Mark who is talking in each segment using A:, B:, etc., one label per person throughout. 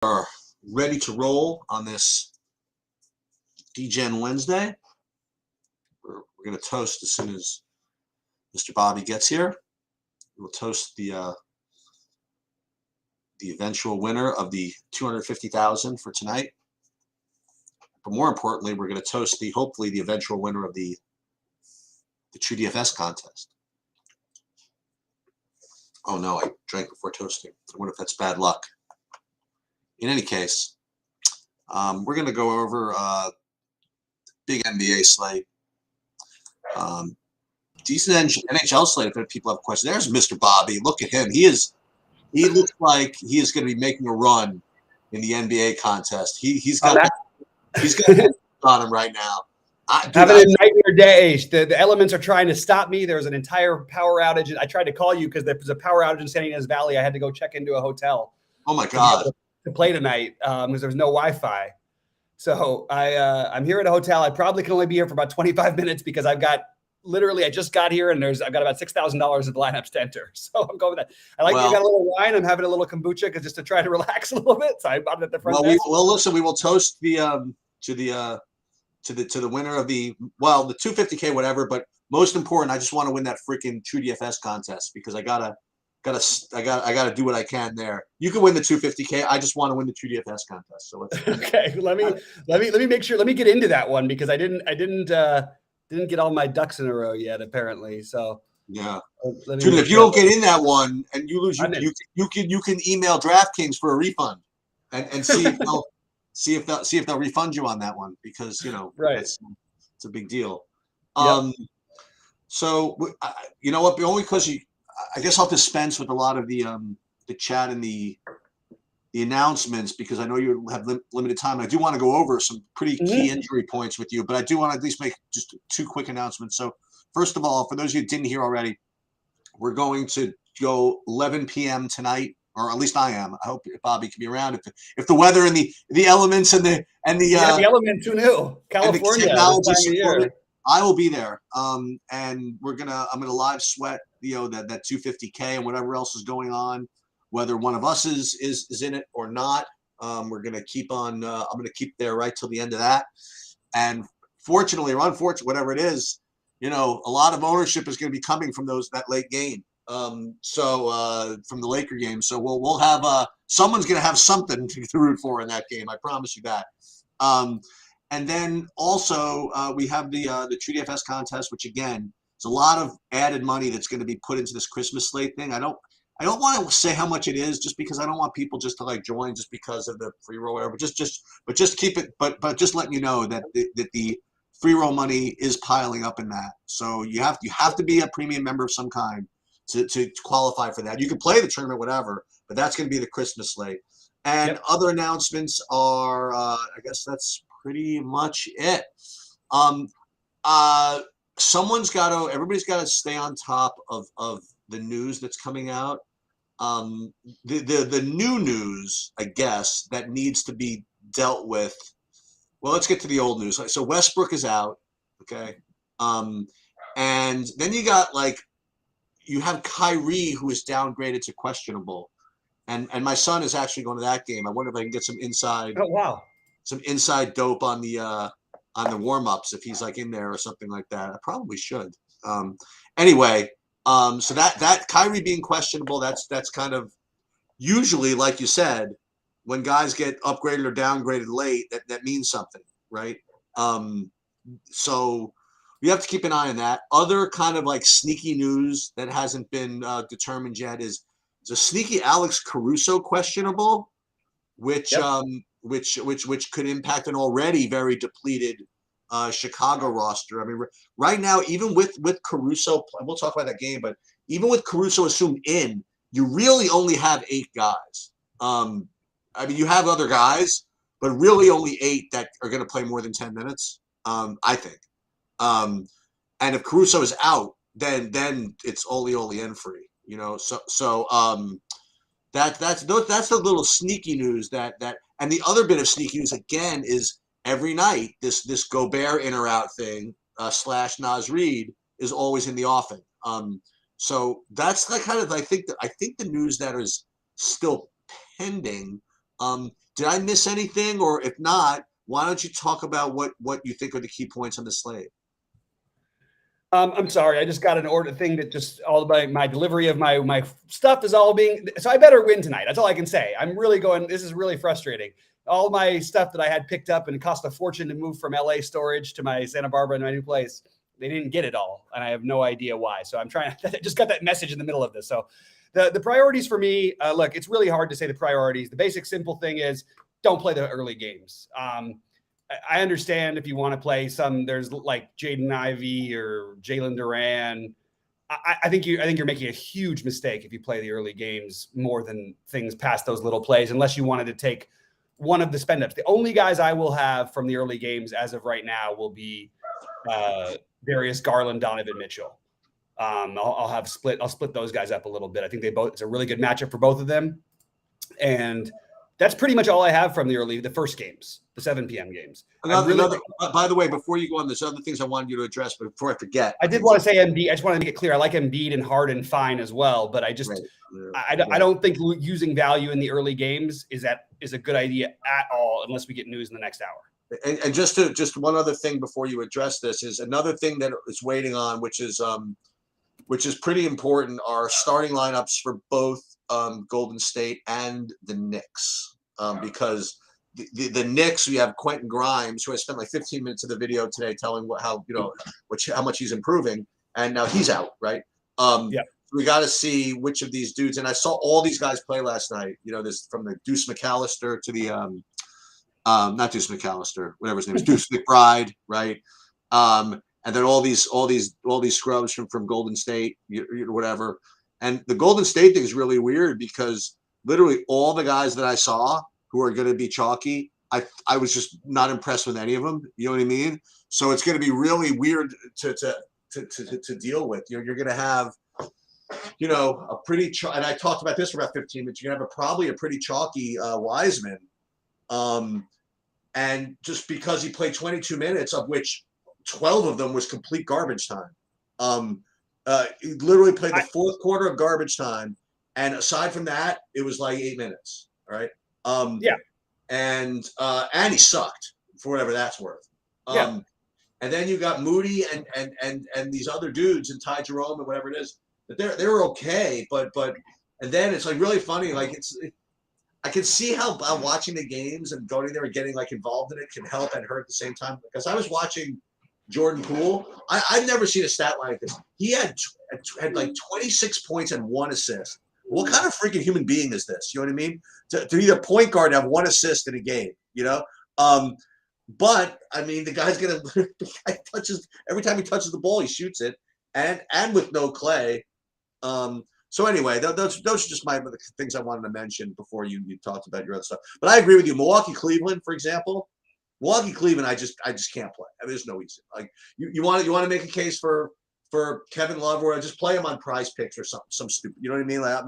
A: Are ready to roll on this Degen Wednesday. We're going to toast as soon as Mr. Bobby gets here. We'll toast the eventual winner of the $250,000 for tonight. But more importantly, we're going to toast hopefully the eventual winner of the True DFS contest. Oh no, I drank before toasting. I wonder if that's bad luck. In any case, we're going to go over big NBA slate, decent NHL slate. If people have questions, there's Mr. Bobby. Look at him. He looks like he is going to be making a run in the NBA contest. He's got on him right now.
B: Having a nightmare day. The elements are trying to stop me. There's an entire power outage. I tried to call you because there's a power outage in San Ynez Valley. I had to go check into a hotel.
A: Oh my God.
B: To play tonight because there's no Wi-Fi. So I'm here at a hotel. I probably can only be here for about 25 minutes because I just got here and I've got about $6,000 of lineups to enter. So I'm going with that. I got a little wine. I'm having a little kombucha just to try to relax a little bit. So I bought it at the front desk.
A: Listen, we will toast to the winner of the 250K whatever. But most important, I just want to win that freaking True DFS contest because I gotta do what I can there. You can win the 250K. I just want to win the True DFS contest. So let's
B: okay. Let me make sure. Let me get into that one because I didn't get all my ducks in a row yet apparently. So
A: yeah, dude, if you don't get in that one and you lose, you can email DraftKings for a refund and see if they'll refund you on that one because
B: right.
A: It's a big deal. So you know what? Only because I guess I'll dispense with a lot of the chat and the announcements because I know you have limited time. I do want to go over some pretty key injury points with you, but I do want to at least make just two quick announcements. So first of all, for those of you who didn't hear already, we're going to go 11 p.m. tonight, or at least I am. I hope Bobby can be around. If the weather and the elements and the
B: elements, who knew? California,
A: technology support it, I will be there. And I'm gonna live sweat, that 250K and whatever else is going on, whether one of us is in it or not. We're gonna keep on. I'm gonna keep there right till the end of that. And fortunately or unfortunately, whatever it is, a lot of ownership is going to be coming from that late game. From the Laker game. So we'll have someone's going to have something to root for in that game. I promise you that. And then also we have the True DFS contest, which again is a lot of added money that's going to be put into this Christmas slate thing. I don't want to say how much it is, just because I don't want people just to join just because of the free roll, whatever. But just keep it. But just letting you know that the free roll money is piling up in that. So you have to be a premium member of some kind to qualify for that. You can play the tournament, whatever, but that's going to be the Christmas slate. And other announcements are, I guess that's pretty much it. Everybody's got to stay on top of the news that's coming out. The new news, I guess, that needs to be dealt with. Well, let's get to the old news. So Westbrook is out, okay? And then you got you have Kyrie, who is downgraded to questionable, and my son is actually going to that game. I wonder if I can get some inside.
B: Oh wow!
A: Some inside dope on the warm-ups if he's in there or something like that. I probably should. Anyway, so that Kyrie being questionable, that's kind of usually, like you said, when guys get upgraded or downgraded late, that means something, right? So we have to keep an eye on that. Other kind of sneaky news that hasn't been determined yet is a sneaky Alex Caruso questionable, which could impact an already very depleted Chicago roster. I mean, right now, even with Caruso, we'll talk about that game, but even with Caruso assumed in, you really only have 8 guys. I mean, you have other guys, but really only 8 that are going to play more than 10 minutes, I think. And if Caruso is out, then it's Oli and free, So that's the little sneaky news that and the other bit of sneaky news again is every night this Gobert in or out thing / Naz Reid is always in the offing. So that's the kind of I think the news that is still pending. Did I miss anything? Or if not, why don't you talk about what you think are the key points on the slate?
B: I'm sorry, I just got an order thing that just all my delivery of my stuff is all being. So I better win tonight. That's all I can say. I'm really going. This is really frustrating. All my stuff that I had picked up and it cost a fortune to move from LA storage to my Santa Barbara and my new place. They didn't get it all, and I have no idea why. So I'm trying. I just got that message in the middle of this. So the priorities for me, look, it's really hard to say the priorities. The basic simple thing is don't play the early games. I understand if you want to play some, there's like Jaden Ivey or Jalen Duran. I think you're making a huge mistake if you play the early games more than things past those little plays, unless you wanted to take one of the spend ups. The only guys I will have from the early games as of right now will be Darius Garland, Donovan Mitchell. I'll split those guys up a little bit. I think it's a really good matchup for both of them. And that's pretty much all I have from the first games, the 7 p.m. games.
A: By the way, before you go on, there's other things I wanted you to address, but before I forget.
B: I did want to say Embiid. I just want to make it clear. I like Embiid and Harden fine as well, but I just I don't think using value in the early games is a good idea at all unless we get news in the next hour.
A: And just one other thing before you address this is another thing that is waiting on, which is pretty important, are starting lineups for both Golden State and the Knicks, because the Knicks, we have Quentin Grimes, who I spent like 15 minutes of the video today telling how much he's improving, and now he's out, right? We got to see which of these dudes, and I saw all these guys play last night. This from the Deuce McAllister to the not Deuce McAllister, whatever his name is, Deuce McBride, right? And then all these scrubs from Golden State, whatever. And the Golden State thing is really weird because literally all the guys that I saw who are going to be chalky, I was just not impressed with any of them. You know what I mean? So it's going to be really weird to deal with. You're going to have, a pretty and I talked about this for about 15 minutes. You're going to have probably a pretty chalky Wiseman, and just because he played 22 minutes, of which 12 of them was complete garbage time. He literally played the fourth quarter of garbage time, and aside from that, it was like 8 minutes. All right. And he sucked for whatever that's worth. And then you got Moody and these other dudes and Ty Jerome and whatever it is, that they're okay, but and then it's like really funny. Like I can see how watching the games and going there and getting like involved in it can help and hurt at the same time. Because I was watching Jordan Poole. I've never seen a stat line like this. He had like 26 points and 1 assist. What kind of freaking human being is this? You know what I mean? To be a point guard and have 1 assist in a game, But I mean, the guy's every time he touches the ball, he shoots it, and with no Clay. So anyway, those are just the things I wanted to mention before you talked about your other stuff. But I agree with you. Milwaukee, Cleveland, for example. Milwaukee, Cleveland, I just can't play. I mean, there's no reason. Like you want to make a case for Kevin Love, or I just play him on Prize Picks or some stupid. You know what I mean? Like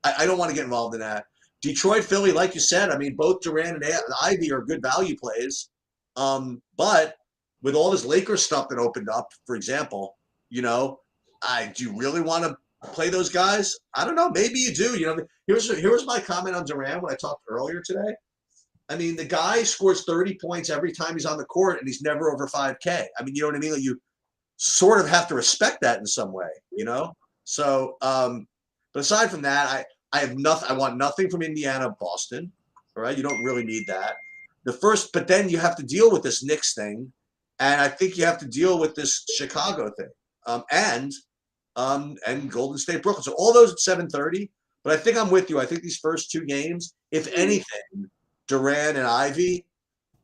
A: I don't want to get involved in that. Detroit, Philly, like you said, I mean, both Durant and Ivy are good value plays. But with all this Lakers stuff that opened up, for example, do you really want to play those guys? I don't know. Maybe you do. Here's my comment on Durant when I talked earlier today. I mean, the guy scores 30 points every time he's on the court, and he's never over 5K. I mean, you know what I mean? Like, you sort of have to respect that in some way, So, but aside from that, I have nothing. I want nothing from Indiana, Boston. All right, you don't really need that. But then you have to deal with this Knicks thing, and I think you have to deal with this Chicago thing, and Golden State, Brooklyn. So all those at 7:30. But I think I'm with you. I think these first 2 games, if anything, Durant and Ivy,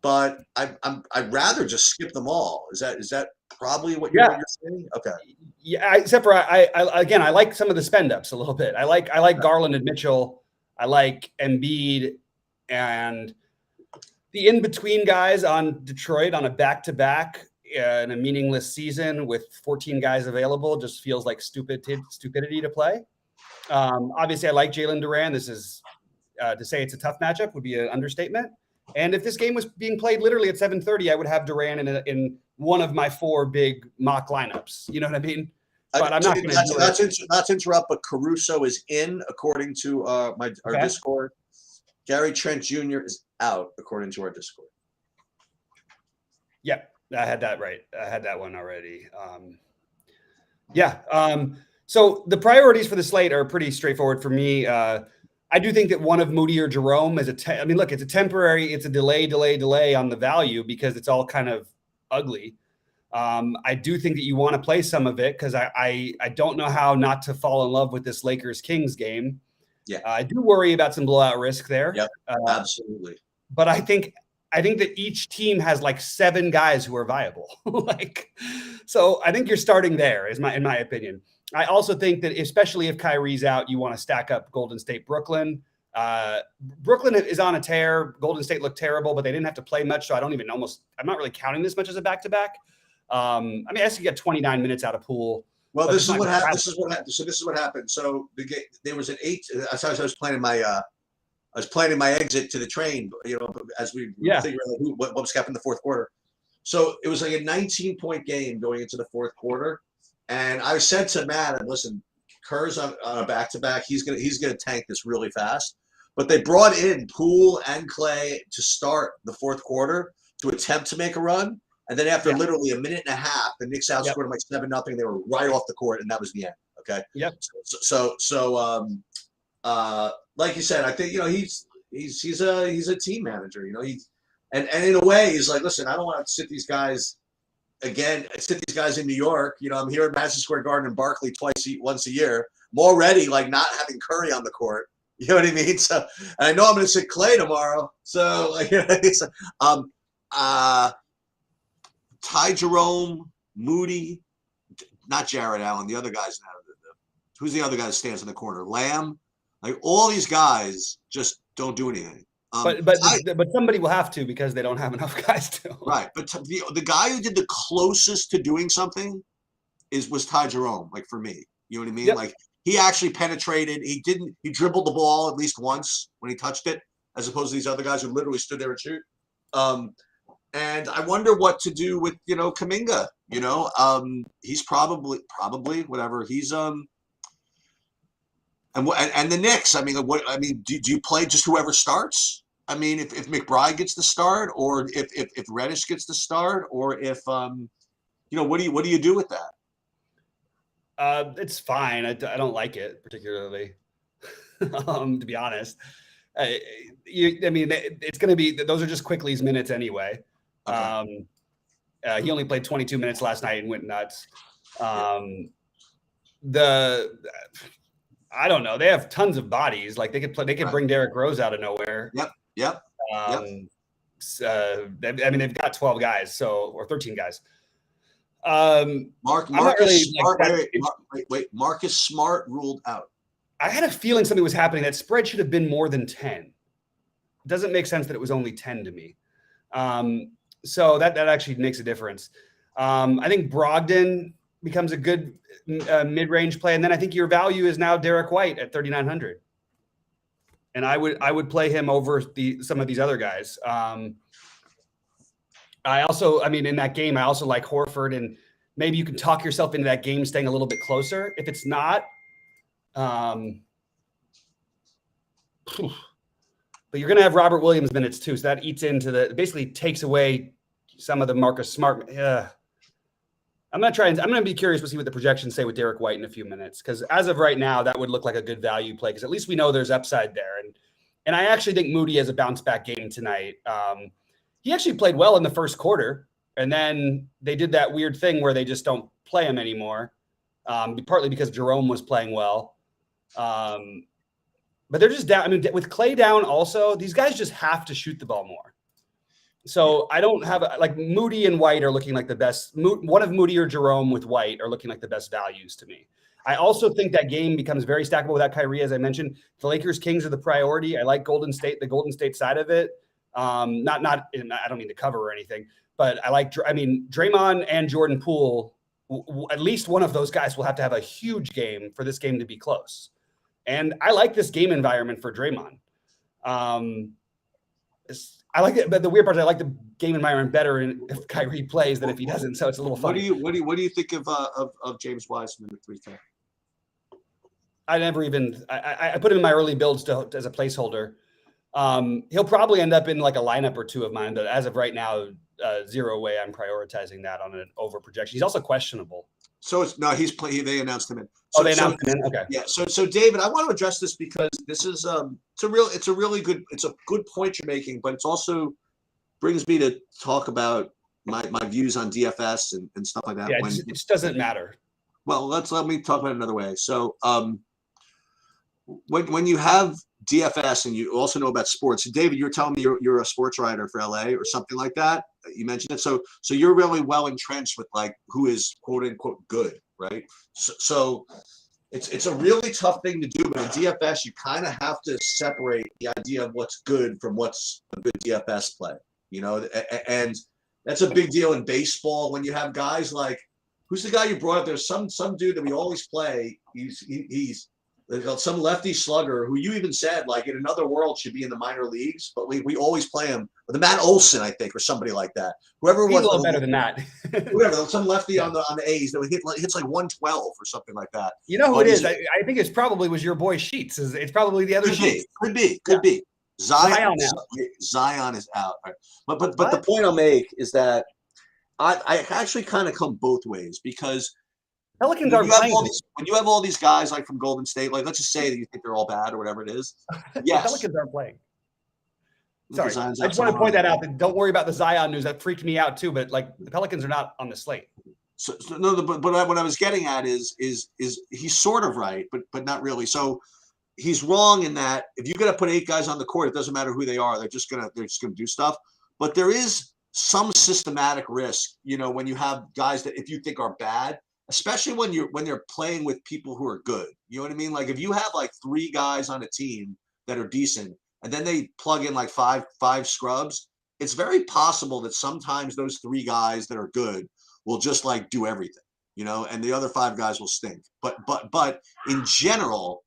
A: but I'd rather just skip them all. Is that probably what you're saying? Okay.
B: Yeah, except for I like some of the spend ups a little bit. I like Garland and Mitchell. I like Embiid, and the in between guys on Detroit on a back-to-back in a meaningless season with 14 guys available just feels like stupidity to play. Obviously, I like Jalen Duran. This is to say it's a tough matchup would be an understatement. And if this game was being played literally at 7:30, I would have Duran in one of my 4 big mock lineups. You know what I mean? But I'm not going to do it.
A: Not to interrupt, but Caruso is in according to our Discord. Gary Trent Jr. is out, according to our Discord.
B: Yep, I had that right. I had that one already. So the priorities for the slate are pretty straightforward for me. I do think that one of Moody or Jerome is I mean, look, it's a temporary, it's a delay on the value because it's all kind of ugly. I do think that you want to play some of it because I don't know how not to fall in love with this Lakers Kings game.
A: Yeah,
B: I do worry about some blowout risk there.
A: Yep, absolutely.
B: But I think that each team has like 7 guys who are viable. So I think you're starting there, in my opinion. I also think that especially if Kyrie's out, you want to stack up Golden State, Brooklyn. Brooklyn is on a tear. Golden State looked terrible, but they didn't have to play much. So I'm not really counting this much as a back-to-back. I mean, I guess you get 29 minutes out of Poole.
A: Well, this is what happened. This is what happened. So there was an 8. I was planning my exit to the train. As we figure out what was happening in the fourth quarter. So it was like a 19-point game going into the fourth quarter, and I said to Matt, "Listen, Kerr's on a back-to-back. He's gonna tank this really fast." But they brought in Poole and Clay to start the fourth quarter to attempt to make a run. And then after literally a minute and a half, the Knicks outscored them like 7-0. They were right off the court, and that was the end. Okay.
B: Yep.
A: So like you said, I think he's a team manager. And in a way, he's like, listen, I don't want to sit these guys in New York. I'm here at Madison Square Garden and Barclay once a year. I'm already like not having Curry on the court. You know what I mean? So, and I know I'm going to sit Clay tomorrow. So, Ty Jerome, Moody, not Jared Allen, the other guys now. Who's the other guy that stands in the corner? Lamb. Like all these guys just don't do anything.
B: But somebody will have to because they don't have enough guys to.
A: Right, but the guy who did the closest to doing something was Ty Jerome. Like for me, you know what I mean? Yep. Like he actually penetrated. He dribbled the ball at least once when he touched it, as opposed to these other guys who literally stood there and shoot. And I wonder what to do with Kuminga. He's probably whatever. He's and the Knicks. I mean, do you play just whoever starts? I mean, if McBride gets the start, or if Reddish gets the start, or if what do you do with that?
B: It's fine. I don't like it particularly, to be honest. I mean, it's going to be those are just Quickly's minutes anyway. Okay. He only played 22 minutes last night and went nuts. I don't know. They have tons of bodies. Like they could bring Derrick Rose out of nowhere.
A: Yep.
B: I mean, they've got 12 guys, or 13 guys.
A: Marcus Smart ruled out.
B: I had a feeling something was happening. That spread should have been more than 10. It doesn't make sense that it was only 10 to me. So that actually makes a difference. I think Brogdon becomes a good mid-range play, and then I think your value is now Derek White at 3,900, and I would play him over some of these other guys. In that game, I also like Horford, and maybe you can talk yourself into that game staying a little bit closer. If it's not, but you're going to have Robert Williams minutes too, so that eats into basically takes away some of the Marcus Smart. I'm going to be curious to see what the projections say with Derek White in a few minutes, because as of right now, that would look like a good value play, because at least we know there's upside there. And I actually think Moody has a bounce back game tonight. He actually played well in the first quarter, and then they did that weird thing where they just don't play him anymore, partly because Jerome was playing well. But they're just down. I mean, with Clay down also, these guys just have to shoot the ball more. So I don't have Moody and White are looking like the best. One of Moody or Jerome with White are looking like the best values to me. I also think that game becomes very stackable without Kyrie, as I mentioned. The Lakers Kings are the priority. I like Golden State, the Golden State side of it. I don't mean to cover or anything, but Draymond and Jordan Poole, at least one of those guys will have to have a huge game for this game to be close. And I like this game environment for Draymond. I like it, but the weird part is I like the game environment better if Kyrie plays than if he doesn't. So it's a little fun.
A: What do you think of James Wiseman at 3K?
B: I put him in my early builds as a placeholder. He'll probably end up in like a lineup or two of mine, but as of right now, zero way I'm prioritizing that on an over projection. He's also questionable.
A: So it's no, he's playing. They announced him in.
B: So, they announced him in. Okay.
A: Yeah. So David, I want to address this because this is it's a good point you're making, but it's also brings me to talk about my views on DFS and stuff like that.
B: Yeah, it just doesn't matter.
A: Well, let me talk about it another way. So when you have DFS and you also know about sports, David, you're telling me you're a sports writer for LA or something like that. You mentioned it. So you're really well entrenched with like who is quote unquote good, right? So it's a really tough thing to do, but in DFS you kind of have to separate the idea of what's good from what's a good DFS play, and that's a big deal in baseball when you have guys like, who's the guy you brought up? There's some dude that we always play. He's some lefty slugger who you even said like in another world should be in the minor leagues, but we always play him. The Matt Olson, I think, or somebody like that. Whoever it was,
B: he's a little better than that.
A: Whoever, some lefty on the A's that hits like 112 or something like that.
B: You know who it is? I think it's probably was your boy Sheets. It's probably the other Sheets.
A: Could be. Zion is out. Right. But the point I'll make is that I actually kind of come both ways because
B: Pelicans are playing.
A: When you have all these guys like from Golden State, like let's just say that you think they're all bad or whatever it is. Yes.
B: Pelicans aren't playing. Sorry, I just want to point that out. Don't worry about the Zion news. That freaked me out too. But like the Pelicans are not on the slate.
A: But what I was getting at is he's sort of right, but not really. So he's wrong in that if you're going to put 8 guys on the court, it doesn't matter who they are. They're just gonna do stuff. But there is some systematic risk, when you have guys that if you think are bad, especially when they're playing with people who are good. You know what I mean? Like if you have like 3 guys on a team that are decent, and then they plug in like five scrubs, it's very possible that sometimes those 3 guys that are good will just like do everything, and the other 5 guys will stink. But in general,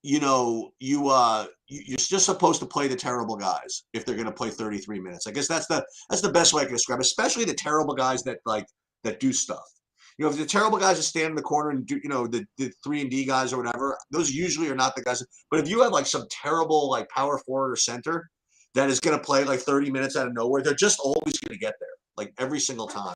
A: you're just supposed to play the terrible guys if they're going to play 33 minutes. I guess that's the best way I can describe it, especially the terrible guys that do stuff. If the terrible guys that stand in the corner and do, the 3-and-D guys or whatever, those usually are not the guys. But if you have like some terrible like power forward or center that is going to play like 30 minutes out of nowhere, they're just always going to get there, like every single time.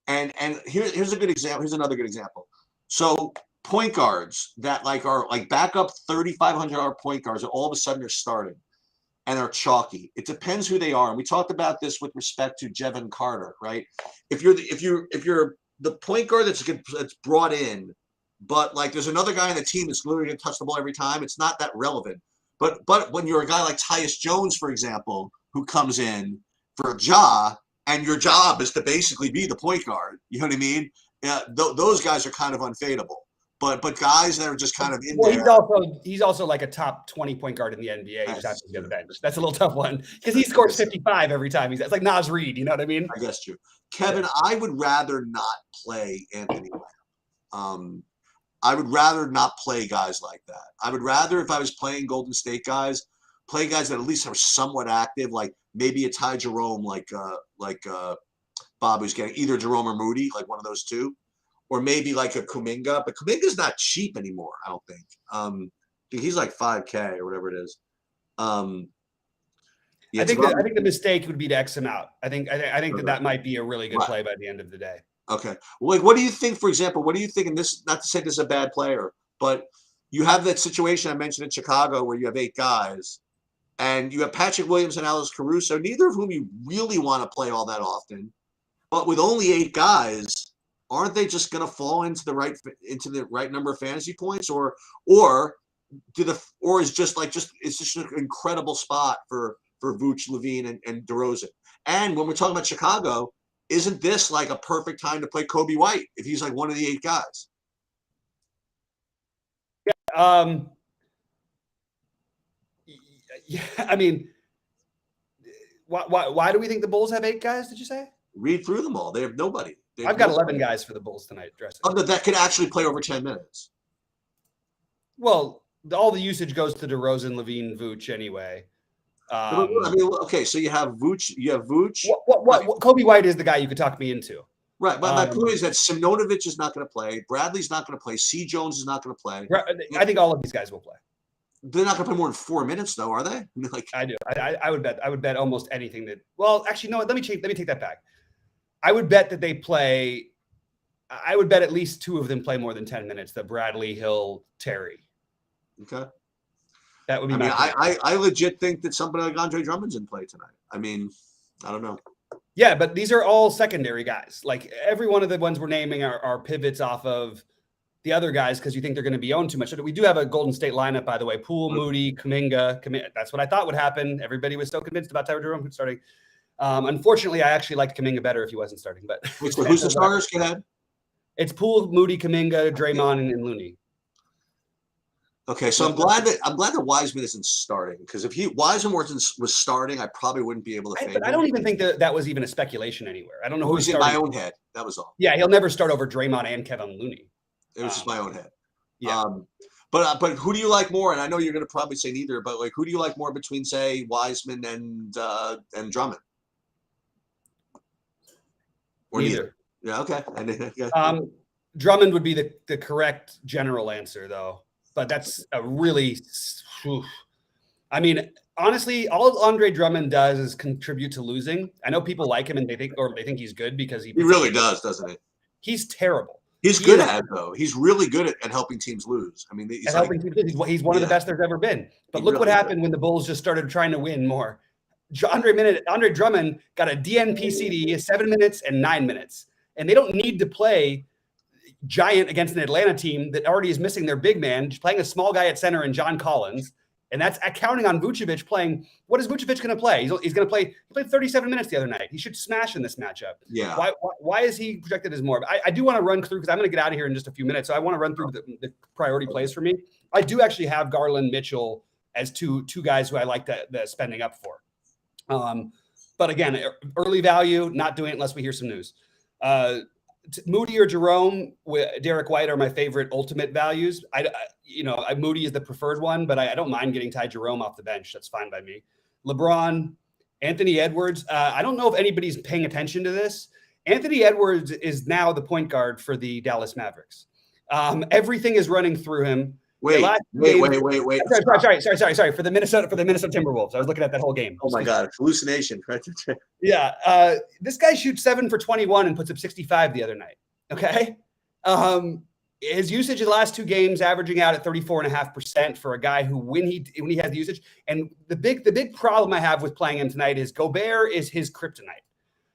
A: And here's a good example. Here's another good example. So point guards that like are like backup 3,500 point guards, and all of a sudden they're starting and they're chalky. It depends who they are. And we talked about this with respect to Jevon Carter, right? If you're the point guard that's brought in, but like there's another guy on the team that's literally going to touch the ball every time, it's not that relevant. But when you're a guy like Tyus Jones, for example, who comes in for a job, and your job is to basically be the point guard, you know what I mean? Those guys are kind of unfadable. But guys that are just kind of in there.
B: He's also like a top 20 point guard in the NBA. He just happens to get the bench. That's a little tough one because he scores 55 every time. It's like Nas Reed. You know what I mean?
A: I guess true. Kevin, I would rather not play Anthony Lamb. I would rather not play guys like that. I would rather, if I was playing Golden State guys, play guys that at least are somewhat active, like maybe a Ty Jerome, like Bob was getting, either Jerome or Moody, like one of those two. Or maybe like a Kuminga, but Kuminga's not cheap anymore, I don't think. He's like $5K or whatever it is.
B: I think the mistake would be to X him out. I think that might be a really good play by the end of the day.
A: Okay. Well, like, what do you think, for example, and this, not to say this is a bad player, but you have that situation I mentioned in Chicago where you have 8 guys and you have Patrick Williams and Alex Caruso, neither of whom you really want to play all that often, but with only 8 guys, aren't they just going to fall into the right number of fantasy points, or is just it's just an incredible spot for Vooch, Levine, and DeRozan? And when we're talking about Chicago, isn't this like a perfect time to play Kobe White if he's like one of the 8 guys?
B: Yeah. Yeah. I mean, why do we think the Bulls have 8 guys? Did you say?
A: Read through them all. They have nobody.
B: I've got 11 guys for the Bulls tonight dressing.
A: That could actually play over 10 minutes.
B: Well, all the usage goes to DeRozan, Levine, Vooch anyway.
A: I mean, okay, so you have Vooch.
B: What Kobe White is the guy you could talk me into.
A: Right, but my point is that Simnonovich is not going to play. Bradley's not going to play. C. Jones is not going to play.
B: I think all of these guys will play.
A: They're not going to play more than 4 minutes, though, are they? Like,
B: I do. I would bet. I would bet almost anything that. Well, actually, no. Let me take that back. I would bet that they play. I would bet at least 2 of them play more than 10 minutes. The Bradley, Hill, Terry.
A: okay.
B: That would be.
A: I mean, I legit think that somebody like Andre Drummond's in play tonight. I mean, I don't know.
B: Yeah, but these are all secondary guys. Like every one of the ones we're naming are pivots off of the other guys because you think they're going to be owned too much. We do have a Golden State lineup, by the way. Poole, Moody, Kuminga. That's what I thought would happen. Everybody was so convinced about Tyler Jerome starting. Unfortunately, I actually liked Kuminga better if he wasn't starting. But
A: who's the starters? Go ahead.
B: It's Poole, Moody, Kuminga, Draymond, and Looney.
A: Okay, so I'm glad that Wiseman isn't starting because if Wiseman was starting, I probably wouldn't be able to.
B: But I don't even think that was even a speculation anywhere. I don't know who's
A: in my own head. That was all.
B: Yeah, he'll never start over Draymond and Kevin Looney.
A: It was just my own head.
B: Yeah.
A: But who do you like more? And I know you're going to probably say neither, but like who do you like more between say Wiseman and Drummond? Or neither. Yeah. Okay.
B: Drummond would be the correct general answer though, but that's a really. I mean, honestly, all Andre Drummond does is contribute to losing. I know people like him and they think he's good because he
A: really does, doesn't he?
B: He's terrible.
A: He's good at it, though. He's really good at helping teams lose. I mean, he's
B: one of the best there's ever been. But look what happened when the Bulls just started trying to win more. Andre Drummond got a DNP CD, 7 minutes and 9 minutes. And they don't need to play giant against an Atlanta team that already is missing their big man, just playing a small guy at center and John Collins. And that's counting on Vucevic playing. What is Vucevic going to play? He's going to play. He played 37 minutes the other night. He should smash in this matchup.
A: Yeah.
B: Why is he projected as more? I do want to run through because I'm going to get out of here in just a few minutes. So I want to run through the priority plays for me. I do actually have Garland, Mitchell as two guys who I like the spending up for. But again, early value, not doing it unless we hear some news. Moody or Jerome with Derek White are my favorite ultimate values. Moody is the preferred one, but I don't mind getting Ty Jerome off the bench. That's fine by me. LeBron, Anthony Edwards. I don't know if anybody's paying attention to this. Anthony Edwards is now the point guard for the Dallas Mavericks. Everything is running through him.
A: Wait.
B: Sorry. For the Minnesota Timberwolves. I was looking at that whole game.
A: Oh my God. Hallucination.
B: Yeah. This guy shoots 7 for 21 and puts up 65 the other night. Okay. His usage in the last 2 games averaging out at 34.5% for a guy who when he has the usage. And the big problem I have with playing him tonight is Gobert is his kryptonite.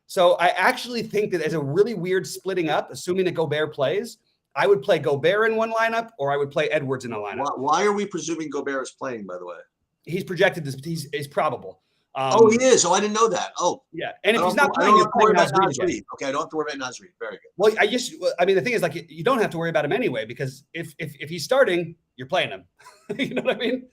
B: So I actually think that as a really weird splitting up, assuming that Gobert plays, I would play Gobert in one lineup, or I would play Edwards in a lineup.
A: Why are we presuming Gobert is playing, by the way?
B: He's projected this. He's probable.
A: He is. Oh, I didn't know that. Oh,
B: yeah. And if he's not playing, you're playing Naz Reid.
A: Okay, I don't have to worry about Naz Reid. Very good.
B: Well, the thing is, like, you don't have to worry about him anyway, because if he's starting, you're playing him. You know what I mean?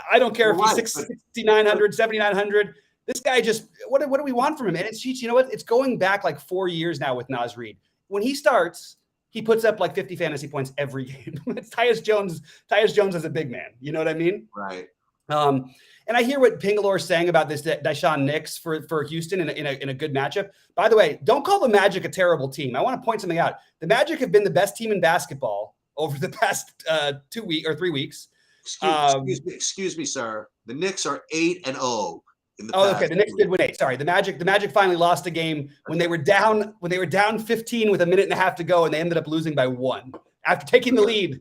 B: I don't care if he's 6,900, 7,900. This guy just, what do we want from him? And it's, you know what? It's going back like 4 years now with Naz Reid. When he starts, he puts up like 50 fantasy points every game. It's Tyus Jones. Tyus Jones is a big man. You know what I mean?
A: Right.
B: And I hear what Pingalore is saying about this Daishan Nix for Houston in a good matchup. By the way, don't call the Magic a terrible team. I want to point something out. The Magic have been the best team in basketball over the past 3 weeks.
A: Excuse me, sir. The Knicks are 8-0.
B: Okay. The Knicks did win 8. Sorry. The Magic finally lost a game when they were down 15 with a minute and a half to go, and they ended up losing by 1 after taking the lead.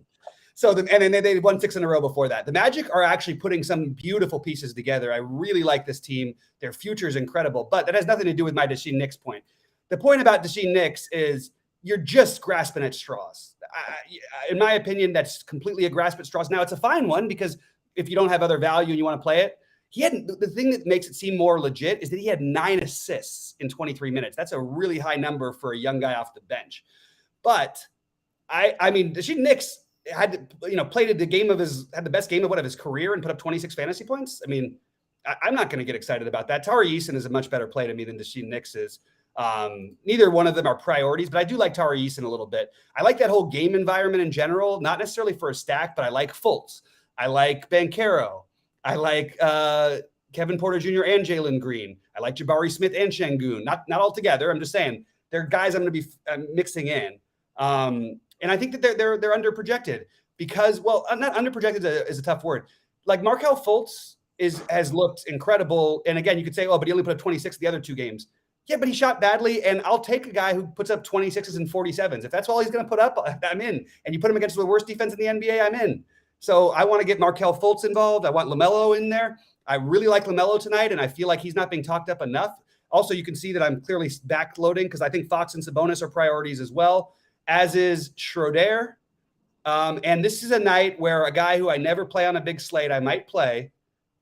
B: So and then they won 6 in a row before that. The Magic are actually putting some beautiful pieces together. I really like this team. Their future is incredible, but that has nothing to do with my Daishan Nix point. The point about Daishan Nix is you're just grasping at straws. In my opinion, that's completely a grasp at straws. Now it's a fine one because if you don't have other value and you want to play it, the thing that makes it seem more legit is that he had 9 assists in 23 minutes. That's a really high number for a young guy off the bench. But I mean, Daishan Nix had the best game of his career and put up 26 fantasy points. I mean, I'm not going to get excited about that. Tari Eason is a much better play to me than Daishan Nix is. Neither one of them are priorities, but I do like Tari Eason a little bit. I like that whole game environment in general, not necessarily for a stack, but I like Fultz. I like Banchero. I like Kevin Porter Jr. and Jalen Green. I like Jabari Smith and Şengün. Not all together. I'm just saying they're guys I'm going to be mixing in. And I think that they're underprojected because, well, not underprojected is a tough word. like Markelle Fultz has looked incredible. And again, you could say, oh, but he only put up 26 the other 2 games. Yeah, but he shot badly, and I'll take a guy who puts up 26s and 47s. If that's all he's going to put up, I'm in. And you put him against the worst defense in the NBA, I'm in. So I want to get Markelle Fultz involved. I want LaMelo in there. I really like LaMelo tonight, and I feel like he's not being talked up enough. Also, you can see that I'm clearly backloading because I think Fox and Sabonis are priorities as well, as is Schroeder. And this is a night where a guy who I never play on a big slate, I might play,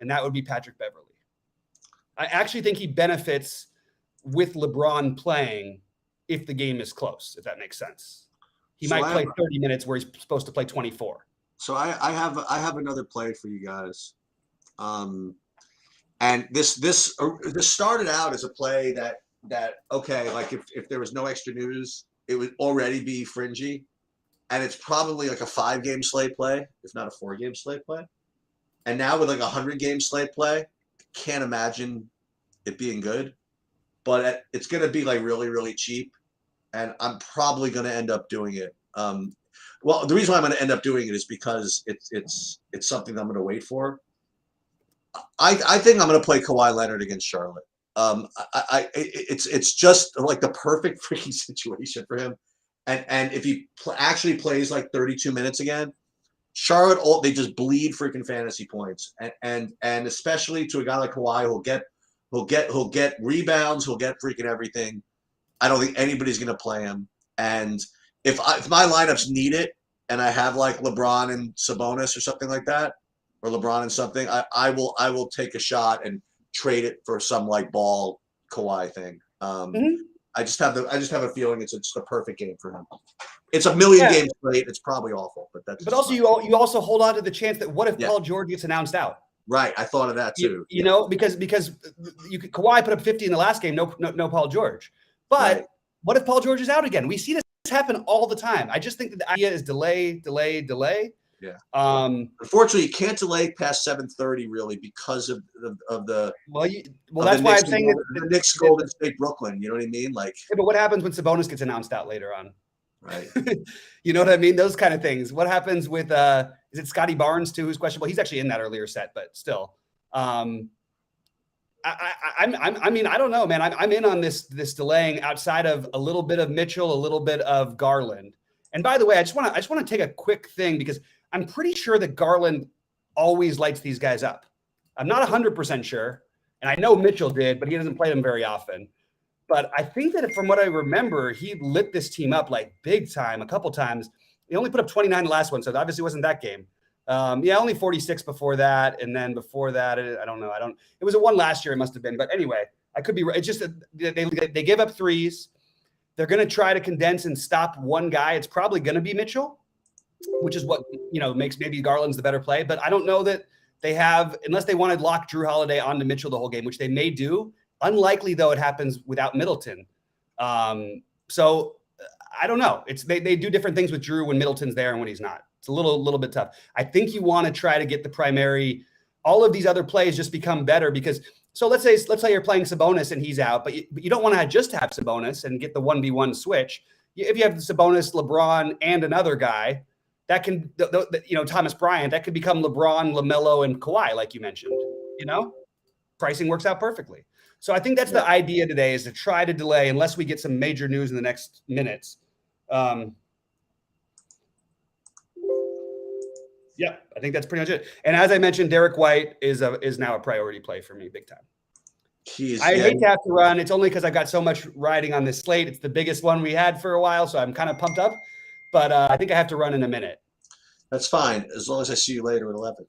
B: and that would be Patrick Beverley. I actually think he benefits with LeBron playing if the game is close, if that makes sense. He might play 30 minutes where he's supposed to play 24.
A: So I have another play for you guys. And this started out as a play that okay, like if there was no extra news, it would already be fringy. And it's probably like a 5-game slate play, if not a 4-game slate play. And now with like a 100-game slate play, I can't imagine it being good. But it's going to be like really, really cheap. And I'm probably going to end up doing it. Well, the reason why I'm going to end up doing it is because it's something that I'm going to wait for. I think I'm going to play Kawhi Leonard against Charlotte. It's just like the perfect freaking situation for him. And if he actually plays like 32 minutes again, Charlotte, they just bleed freaking fantasy points. And especially to a guy like Kawhi who'll get rebounds, he'll get freaking everything. I don't think anybody's going to play him. And if my lineups need it and I have like LeBron and Sabonis or something like that, or LeBron and something, I will take a shot and trade it for some like ball Kawhi thing. I just have a feeling it's the perfect game for him. It's a million games late. It's probably awful, but that's.
B: But also, you also hold on to the chance that what if Paul George gets announced out?
A: Right, I thought of that too.
B: You know, because Kawhi put up 50 in the last game, no Paul George. But what if Paul George is out again? We see this happen all the time. I just think that the idea is delay.
A: Yeah. Unfortunately, you can't delay past 7:30 really because of the.
B: Well, that's why I'm saying that
A: the Knicks, Golden State, Brooklyn. You know what I mean? Like.
B: Yeah, but what happens when Sabonis gets announced out later on?
A: Right.
B: You know what I mean? Those kind of things. What happens with is it Scotty Barnes too, who's questionable? He's actually in that earlier set, but still. I mean, I don't know, man. I'm in on this delaying outside of a little bit of Mitchell, a little bit of Garland. And by the way, I just want to take a quick thing because I'm pretty sure that Garland always lights these guys up. I'm not 100% sure, and I know Mitchell did, but he doesn't play them very often. But I think that from what I remember, he lit this team up like big time a couple times. He only put up 29 the last one, so it obviously wasn't that game. Only 46 before that, and then before that, I don't know. It was a one last year. It must have been, but anyway, I could be right. It's just that they give up threes. They're going to try to condense and stop one guy. It's probably going to be Mitchell, which is what makes maybe Garland's the better play. But I don't know that they have, unless they want to lock Drew Holiday onto Mitchell the whole game, which they may do. Unlikely though it happens without Middleton. So I don't know. They do different things with Drew when Middleton's there and when he's not. It's a little bit tough. I think you want to try to get the primary. All of these other plays just become better because. So let's say you're playing Sabonis and he's out, but you don't want to just have Sabonis and get the 1v1 switch. If you have Sabonis, LeBron, and another guy, that can Thomas Bryant, that could become LeBron, LaMelo, and Kawhi, like you mentioned. Pricing works out perfectly. So I think that's the idea today is to try to delay unless we get some major news in the next minutes. Yeah, I think that's pretty much it. And as I mentioned, Derek White is now a priority play for me, big time. I hate to have to run. It's only because I've got so much riding on this slate. It's the biggest one we had for a while, so I'm kind of pumped up. But I think I have to run in a minute.
A: That's fine, as long as I see you later at 11.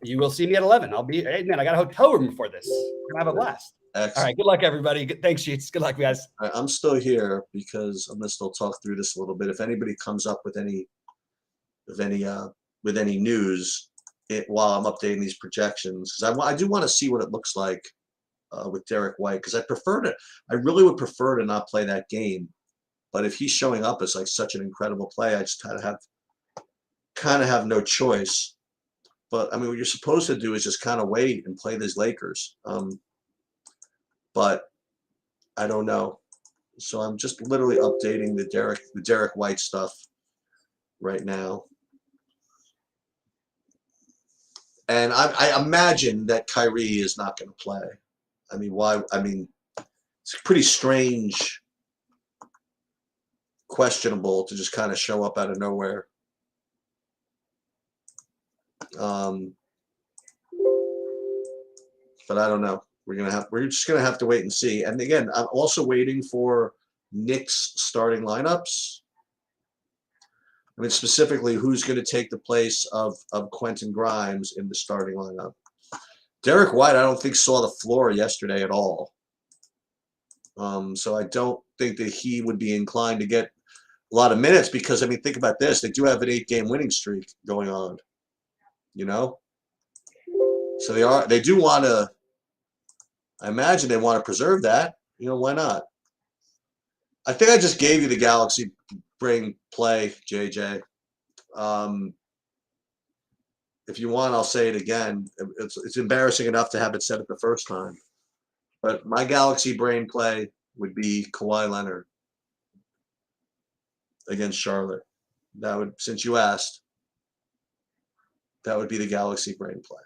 B: You will see me at 11. I'll be. Hey, man, I got a hotel room before this. We're gonna have a blast. Excellent. All right, good luck, everybody. Thanks, Sheets. Good luck, guys.
A: Right, I'm still here because I'm gonna still talk through this a little bit. If anybody comes up with any news while I'm updating these projections, because I do want to see what it looks like with Derek White, because I really would prefer to not play that game, but if he's showing up as like such an incredible play, I just kind of have no choice. But I mean, what you're supposed to do is just kind of wait and play these Lakers, but I don't know. So I'm just literally updating the Derek White stuff right now. And I imagine that Kyrie is not going to play. I mean, why? I mean, it's pretty strange, questionable to just kind of show up out of nowhere. But I don't know. We're just gonna have to wait and see. And again, I'm also waiting for Knicks starting lineups. I mean, specifically, who's going to take the place of Quentin Grimes in the starting lineup? Derek White, I don't think saw the floor yesterday at all. So I don't think that he would be inclined to get a lot of minutes because, I mean, think about this. They do have an 8-game winning streak going on, you know? So they do want to, I imagine they want to preserve that. You know, why not? I think I just gave you the Galaxy Brain play, JJ. If you want, I'll say it again. It's embarrassing enough to have it said it the first time. But my Galaxy Brain play would be Kawhi Leonard against Charlotte. That would, since you asked, that would be the Galaxy Brain play.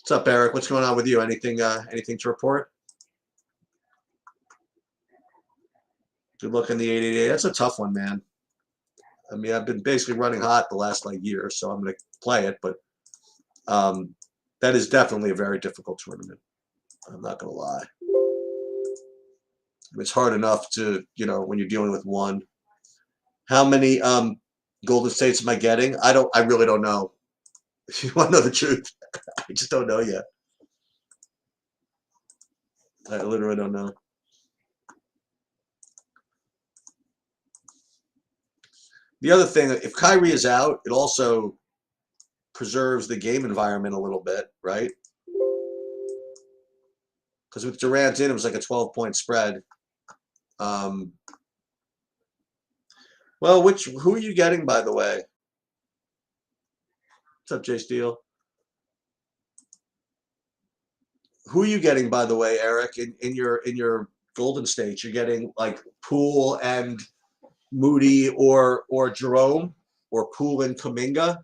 A: What's up, Eric? What's going on with you? Anything to report? Good luck in the 888. That's a tough one, man. I mean, I've been basically running hot the last year, so I'm going to play it. But that is definitely a very difficult tournament. I'm not going to lie. It's hard enough to, when you're dealing with one. How many Golden States am I getting? I really don't know. If you want to know the truth, I just don't know yet. I literally don't know. The other thing, if Kyrie is out, it also preserves the game environment a little bit, right? Because with Durant in, it was like a 12-point spread. Well, who are you getting, by the way? What's up, Jay Steele? Who are you getting, by the way, Eric, in your Golden State? You're getting like Poole and Moody or Jerome, or Poole and Kuminga?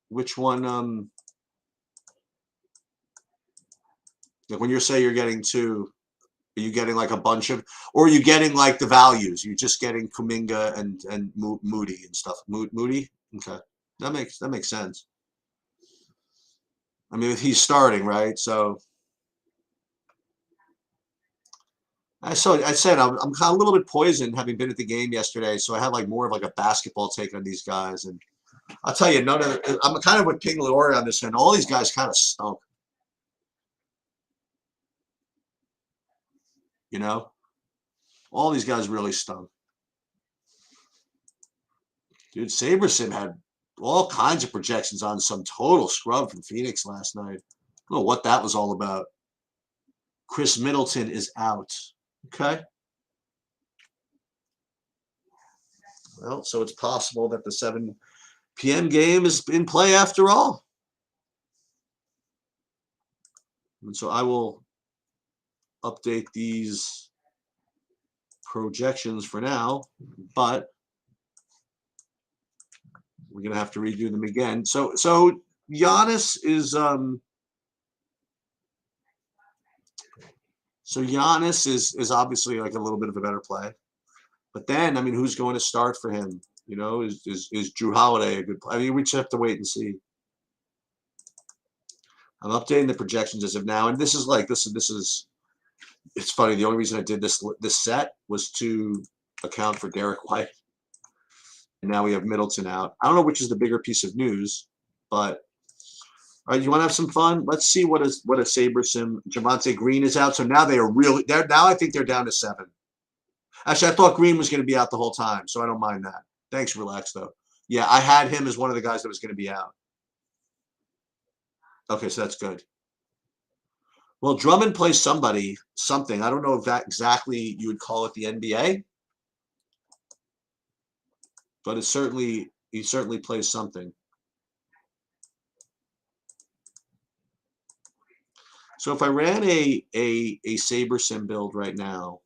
A: Which one? Like when you say you're getting two, are you getting like a bunch of, or are you getting like the values? You're just getting Kuminga and Moody and stuff. Moody, okay, that makes sense. I mean, he's starting, right? So I said I'm kind of a little bit poisoned having been at the game yesterday, so I have like more of like a basketball take on these guys, and I'll tell you, I'm kind of with Ping Lori on this one. All these guys kind of stunk. All these guys really stunk. Dude, Saberson had all kinds of projections on some total scrub from Phoenix last night. I don't know what that was all about. Chris Middleton is out. Okay. Well, so it's possible that the 7 p.m. game is in play after all. And so I will update these projections for now, but we're going to have to redo them again. So Giannis is Giannis is obviously like a little bit of a better play. But then, I mean, who's going to start for him? Is Drew Holiday a good play? I mean, we just have to wait and see. I'm updating the projections as of now, and this is it's funny. The only reason I did this set was to account for Derek White. And now we have Middleton out. I don't know which is the bigger piece of news, but all right, you want to have some fun? Let's see what a Sabersim. Javonte Green is out, so now now I think they're down to 7. Actually, I thought Green was going to be out the whole time, so I don't mind that. Thanks, Relax, though. Yeah, I had him as one of the guys that was going to be out. Okay, so that's good. Well, Drummond plays something. I don't know if that exactly you would call it the NBA, but he certainly plays something. So if I ran a Sabersim build right now,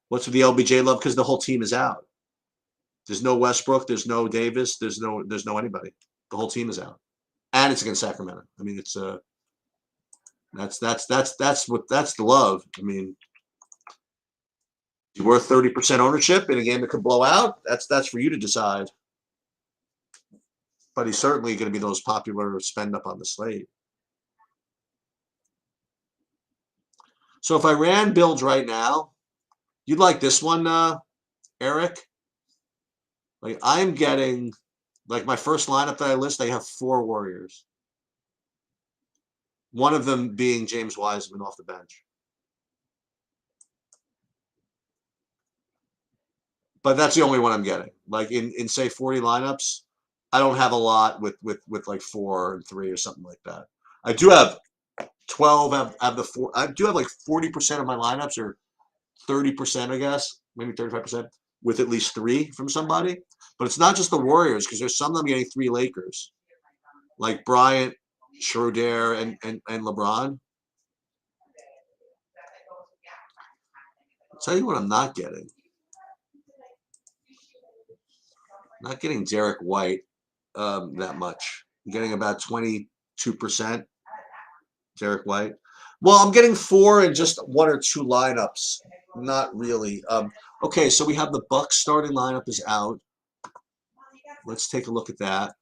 A: what's with the LBJ love? Because the whole team is out. There's no Westbrook. There's no Davis. There's no anybody. The whole team is out, and it's against Sacramento. I mean, it's that's the love. I mean, you're worth 30% ownership in a game that could blow out. That's for you to decide. But he's certainly going to be the most popular spend up on the slate. So if I ran builds right now, you'd like this one, Eric? Like I'm getting, like my first lineup that I list, they have 4 Warriors. One of them being James Wiseman off the bench. But that's the only one I'm getting. Like in say 40 lineups, I don't have a lot with like 4 and 3 or something like that. I do have 12 have the 4. I do have like 40% of my lineups or 30%, I guess, maybe 35% with at least 3 from somebody. But it's not just the Warriors because there's some of them getting 3 Lakers, like Bryant, Schroeder, and LeBron. I'll tell you what I'm not getting. Not getting Derek White that much. I'm getting about 22% Derek White. Well, I'm getting 4 in just 1 or 2 lineups. Not really. Okay, so we have the Bucks starting lineup is out. Let's take a look at that.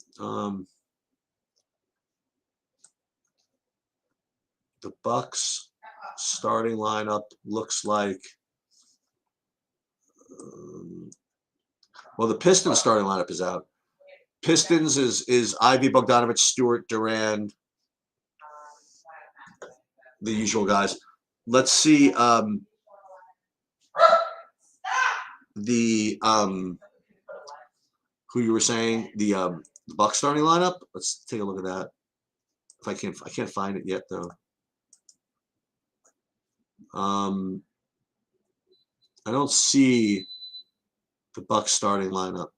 A: The Bucks starting lineup looks like. Well, the Pistons starting lineup is out. Pistons is Ivy, Bogdanovich, Stewart, Durant, the usual guys. Let's see the who you were saying the Bucks starting lineup. Let's take a look at that. If I can't find it yet though. I don't see the Bucks starting lineup.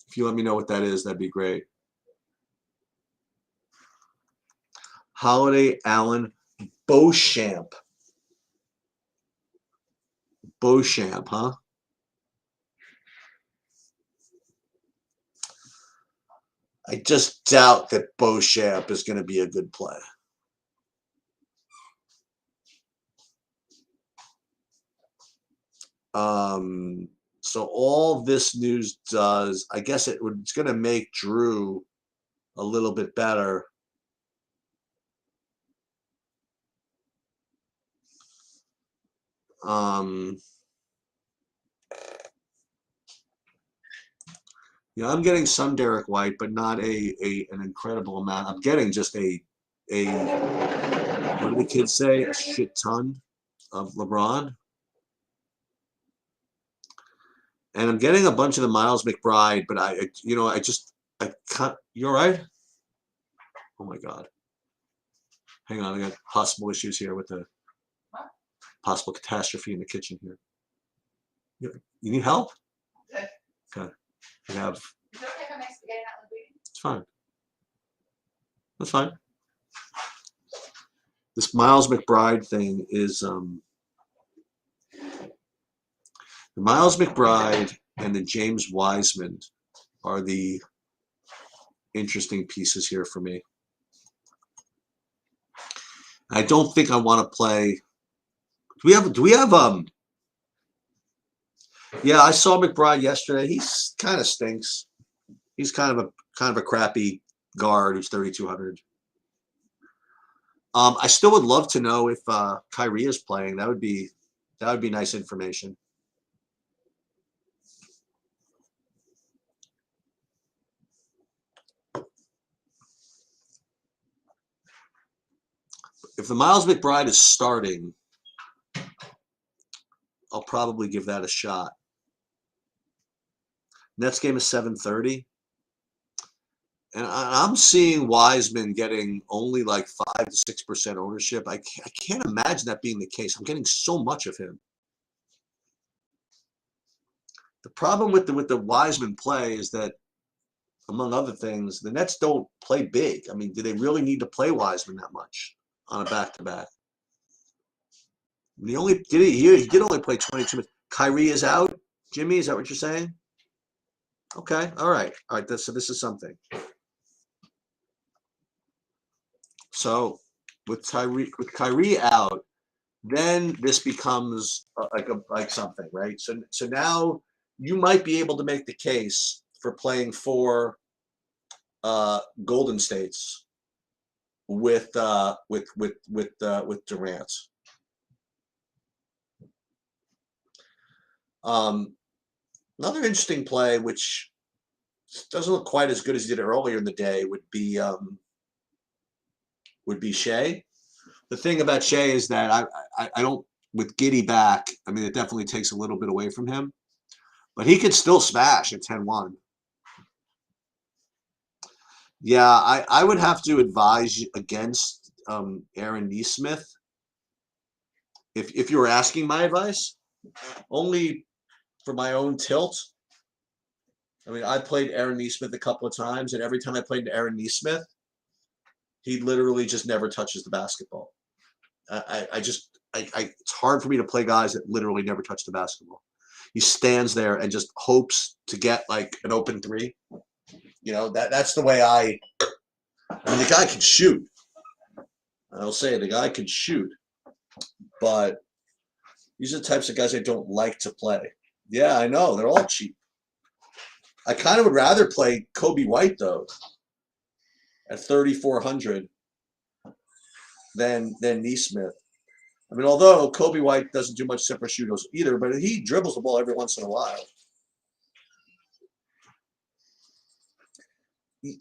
A: If you let me know what that is, that'd be great. Holiday, Allen, Beauchamp. Beauchamp, huh? I just doubt that Beauchamp is going to be a good play. So all this news does, I guess it's going to make Drew a little bit better. Yeah, I'm getting some Derek White, but not an incredible amount. I'm getting just a what do the kids say? A shit ton of LeBron. And I'm getting a bunch of the Miles McBride, but I can't. You all right? Oh my God. Hang on, I got possible issues here with the possible catastrophe in the kitchen here. You need help? Okay. We have. It's fine. That's fine. This Miles McBride thing is the Miles McBride and the James Wiseman are the interesting pieces here for me. I don't think I want to play. Do we have yeah, I saw McBride yesterday. He's kind of stinks. He's kind of a crappy guard who's 3,200. I still would love to know if Kyrie is playing. That would be nice information. If the Miles McBride is starting, I'll probably give that a shot. Next game is 7:30. And I'm seeing Wiseman getting only like 5 to 6% ownership. I can't imagine that being the case. I'm getting so much of him. The problem with the Wiseman play is that, among other things, the Nets don't play big. I mean, do they really need to play Wiseman that much on a back-to-back? He did only play 22 minutes. Kyrie is out. Jimmy, is that what you're saying? Okay, all right. So this is something. So with Kyrie out, then this becomes like something, right? So now you might be able to make the case for playing four Golden States with Durant. Another interesting play, which doesn't look quite as good as he did earlier in the day, would be Shea. The thing about Shea is that I don't, with Giddy back, I mean, it definitely takes a little bit away from him, but he could still smash at 10-1. Yeah, I would have to advise you against Aaron Nesmith if you were asking my advice, only for my own tilt. I mean, I played Aaron Nesmith a couple of times, and every time I played Aaron Nesmith, he literally just never touches the basketball. It's hard for me to play guys that literally never touch the basketball. He stands there and just hopes to get like an open three. You know, that's the way I mean, the guy can shoot. I'll say the guy can shoot, but these are the types of guys I don't like to play. Yeah, I know. They're all cheap. I kind of would rather play Kobe White, though, at 3,400 than Nesmith. I mean, although Kobe White doesn't do much separate shooters either, but he dribbles the ball every once in a while.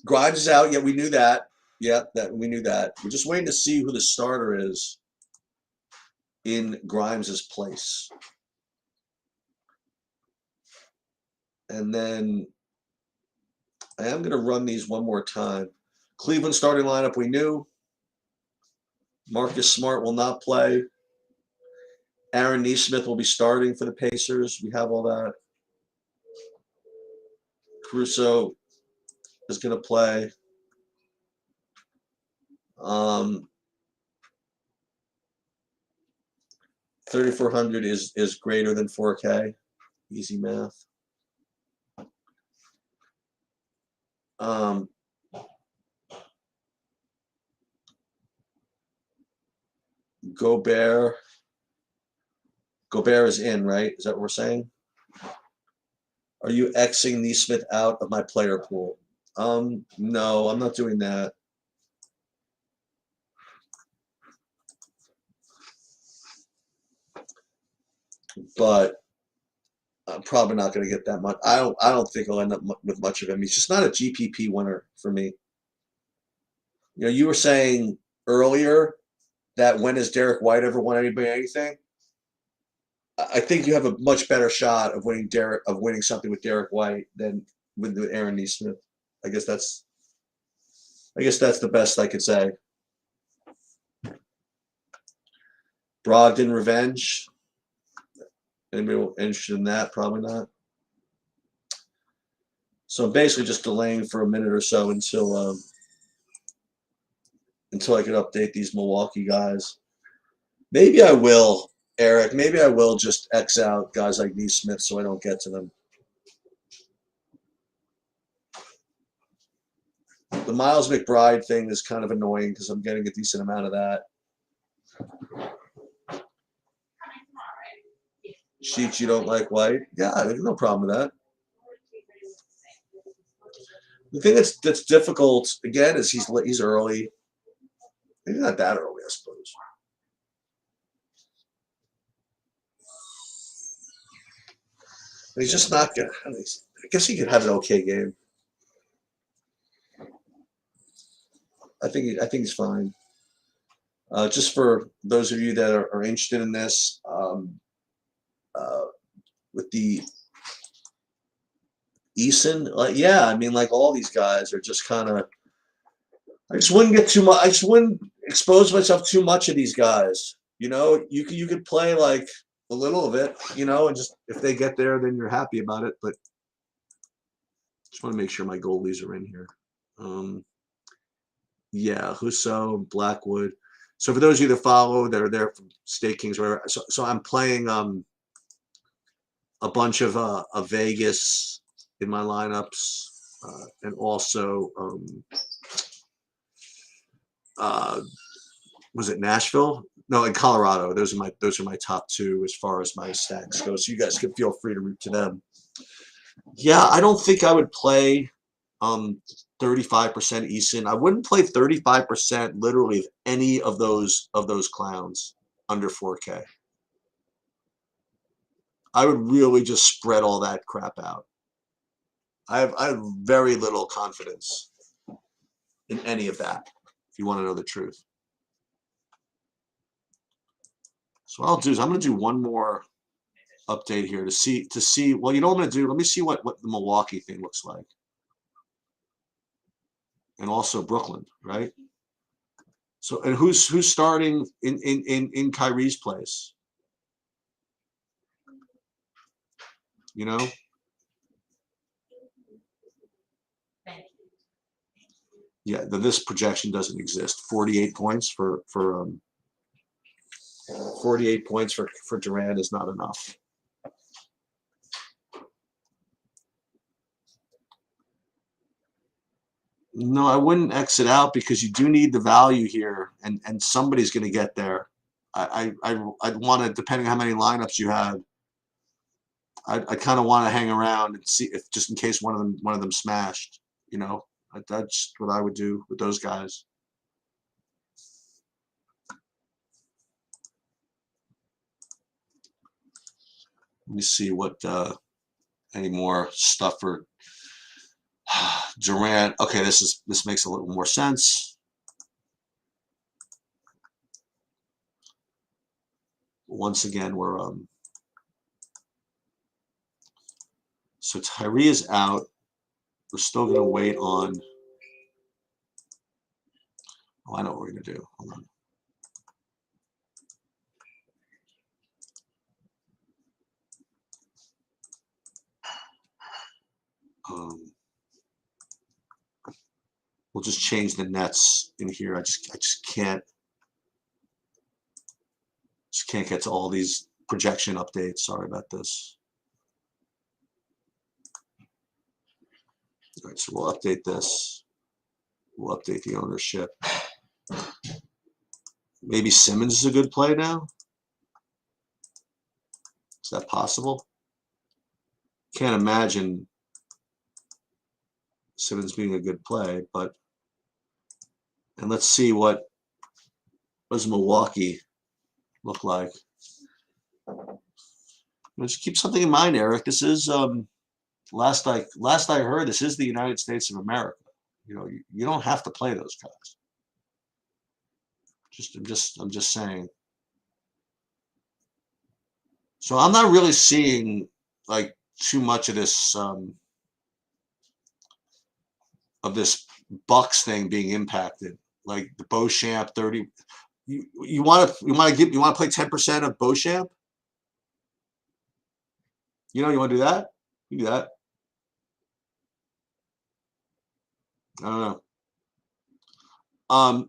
A: Grimes is out. Yeah, we knew that. Yeah, we knew that. We're just waiting to see who the starter is in Grimes's place. And then I am going to run these one more time. Cleveland starting lineup, we knew. Marcus Smart will not play. Aaron Nesmith will be starting for the Pacers. We have all that. Caruso is going to play. 3,400 is greater than 4K. Easy math. Gobert is in, right? Is that what we're saying? Are you Xing Nesmith out of my player pool? No, I'm not doing that. But I'm probably not going to get that much. I don't think I'll end up with much of him. He's just not a GPP winner for me. You know, you were saying earlier that when has Derek White ever won anybody anything? I think you have a much better shot of winning something with Derek White than with Aaron Nesmith. I guess that's the best I could say. Brogdon revenge. Anybody interested in that? Probably not. So I'm basically just delaying for a minute or so until I can update these Milwaukee guys. Maybe I will, Eric. Maybe I will just X out guys like Nesmith so I don't get to them. The Miles McBride thing is kind of annoying because I'm getting a decent amount of that. Sheets, you don't like White? Yeah, there's no problem with that. The thing that's difficult again is he's early. Maybe not that early, I suppose. He's just not good. I guess he could have an okay game. I think he's fine. Just for those of you that are interested in this, with the Eason, yeah, I mean, like all these guys are just kind of. I just wouldn't get too much. I just wouldn't expose myself too much of these guys. You know, you could play like a little of it, you know, and just if they get there, then you're happy about it. But just want to make sure my goalies are in here. Yeah, Husso, Blackwood. So for those of you that follow, they're there from State Kings, whatever. So I'm playing a bunch of Vegas in my lineups, and also was it Nashville? No, in Colorado. Those are my top two as far as my stacks go. So you guys can feel free to root to them. Yeah, I don't think I would play 35% Eason. I wouldn't play 35% literally of any of those clowns under 4K. I would really just spread all that crap out. I have very little confidence in any of that, if you want to know the truth. So what I'll do is I'm going to do one more update here to see. Well, you know what I'm going to do? Let me see what the Milwaukee thing looks like, and also Brooklyn, right? So, and who's starting in Kyrie's place? You know. Yeah, this projection doesn't exist. 48 points for 48 points for Durant is not enough. No, I wouldn't exit out because you do need the value here, and somebody's going to get there. I'd want to, depending on how many lineups you have, I kind of want to hang around and see if, just in case one of them smashed. You know, that's what I would do with those guys. Let me see what any more stuff for Durant. Okay, this makes a little more sense. Once again, we're so Tyree is out. We're still going to wait on. Oh, I know what we're going to do. Hold on. We'll just change the nets in here. I just can't get to all these projection updates. Sorry about this. All right, so we'll update this. We'll update the ownership. Maybe Simmons is a good play now. Is that possible? Can't imagine Simmons being a good play, but and let's see what does Milwaukee look like. Just keep something in mind, Eric. This is last I heard, this is the United States of America. You know, you don't have to play those guys. I'm just saying. So I'm not really seeing like too much of this Bucks thing being impacted. Like the Beauchamp 30. You want to play 10% of Beauchamp? You know, you want to do that? You do that. I don't know. I'm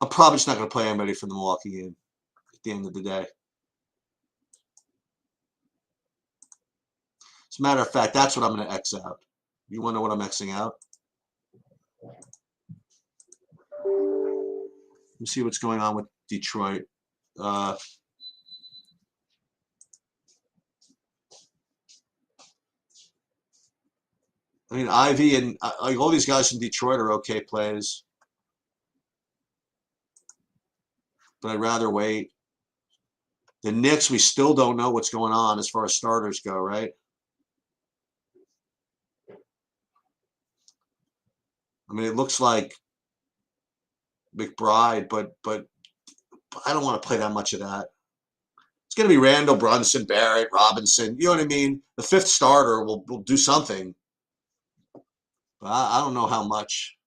A: probably just not going to play anybody from the Milwaukee game at the end of the day. As a matter of fact, that's what I'm going to X out. You want to know what I'm Xing out? Let me see what's going on with Detroit. I mean, Ivy and like all these guys from Detroit are okay plays, but I'd rather wait. The Knicks, we still don't know what's going on as far as starters go, right? I mean, it looks like McBride, but I don't want to play that much of that. It's going to be Randall, Brunson, Barrett, Robinson. You know what I mean? The fifth starter will do something. But I don't know how much.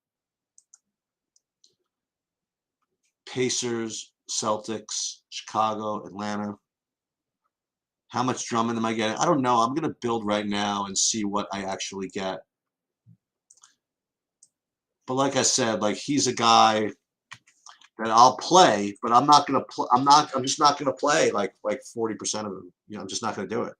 A: Pacers, Celtics, Chicago, Atlanta. How much Drummond am I getting? I don't know. I'm going to build right now and see what I actually get. But like I said, like he's a guy that I'll play, but I'm not gonna play. I'm just not gonna play like 40% of them. I'm just not gonna do it.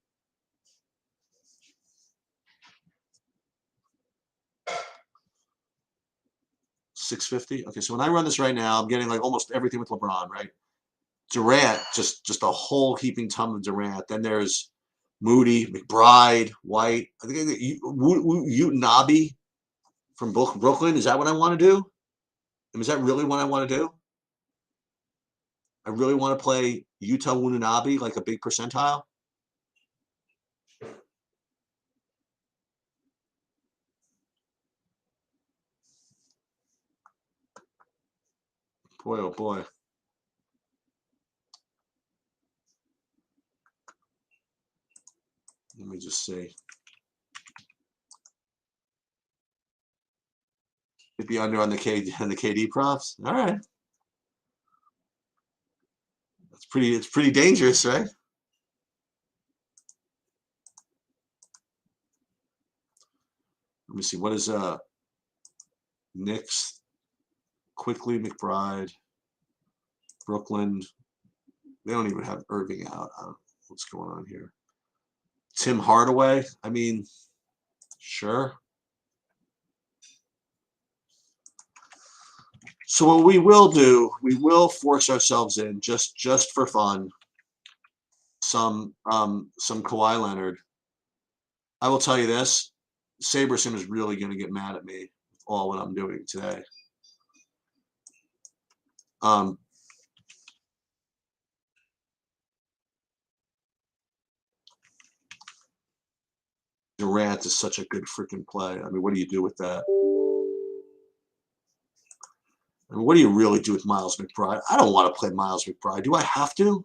A: $650. Okay, so when I run this right now, I'm getting like almost everything with LeBron, right? Durant, just a whole heaping ton of Durant. Then there's Moody, McBride, White. I think Utanabe from Brooklyn. Is that what I want to do? Is that really what I want to do? I really want to play Utah Watanabe like a big percentile. Boy, oh boy. Let me just see. It'd be under on the KD props. All right. It's pretty dangerous, right? Let me see. What is Knicks? Quickly, McBride, Brooklyn. They don't even have Irving out. I don't know what's going on here. Tim Hardaway. I mean, sure. So what we will do, we will force ourselves in just for fun. Some Kawhi Leonard. I will tell you this: Sabersim is really going to get mad at me for all what I'm doing today. Durant is such a good freaking play. I mean, what do you do with that? I mean, what do you really do with Miles McBride? I don't want to play Miles McBride. Do I have to?